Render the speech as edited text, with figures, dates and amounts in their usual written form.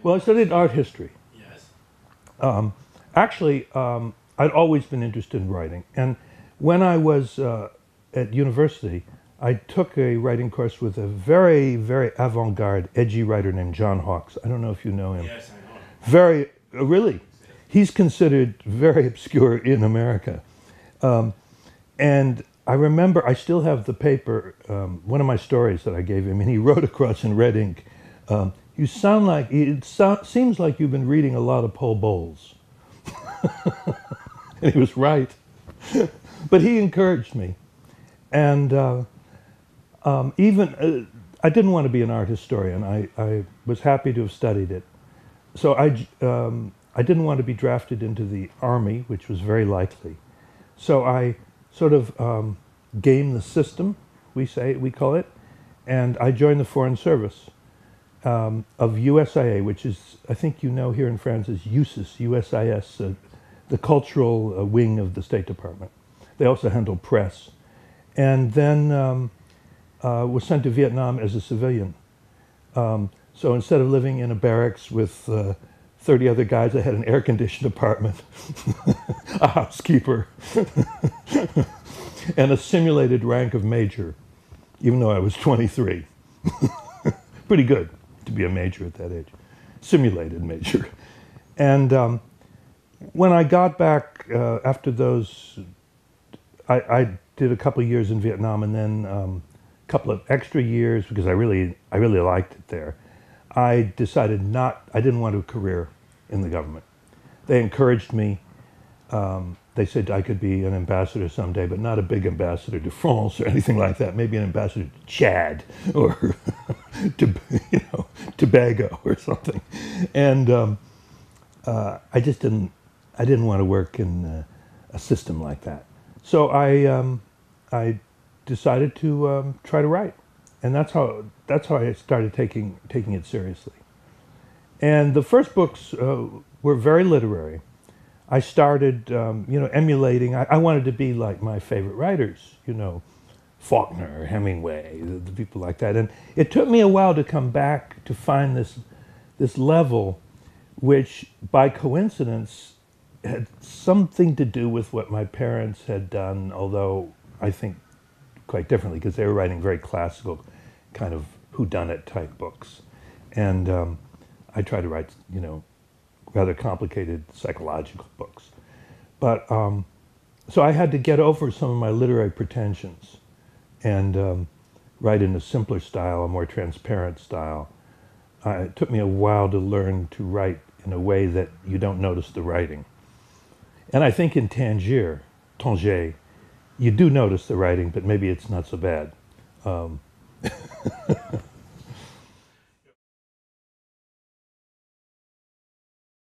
Well, I studied art history. Yes. Actually, I'd always been interested in writing. And when I was at university, I took a writing course with a very, very avant-garde, edgy writer named John Hawkes. I don't know if you know him. Yes, I know. Very, really? He's considered very obscure in America. And I remember, I still have the paper, one of my stories that I gave him, and he wrote across in red ink, you sound like, seems like you've been reading a lot of Paul Bowles. And he was right. But he encouraged me. And I didn't want to be an art historian. I was happy to have studied it. So I didn't want to be drafted into the army, which was very likely. So I sort of gamed the system, we call it, and I joined the Foreign Service of USIA, which is, I think you know here in France, is USIS, the cultural wing of the State Department. They also handle press. And then was sent to Vietnam as a civilian. So instead of living in a barracks with 30 other guys, I had an air-conditioned apartment, a housekeeper, and a simulated rank of major, even though I was 23. Pretty good to be a major at that age. Simulated major. And when I got back after those, I did a couple of years in Vietnam, and then a couple of extra years because I really liked it there. I decided I didn't want a career in the government. They encouraged me. They said I could be an ambassador someday, but not a big ambassador to France or anything like that. Maybe an ambassador to Chad or to Tobago or something. And I just didn't want to work in a system like that. So I decided to try to write, and that's how I started taking it seriously. And the first books were very literary. I started, emulating. I wanted to be like my favorite writers, Faulkner, Hemingway, the people like that. And it took me a while to come back to find this level, which by coincidence had something to do with what my parents had done, although I think quite differently, because they were writing very classical kind of whodunit type books. And I tried to write, rather complicated psychological books. But so I had to get over some of my literary pretensions and write in a simpler style, a more transparent style. It took me a while to learn to write in a way that you don't notice the writing. And I think in Tangier, you do notice the writing, but maybe it's not so bad.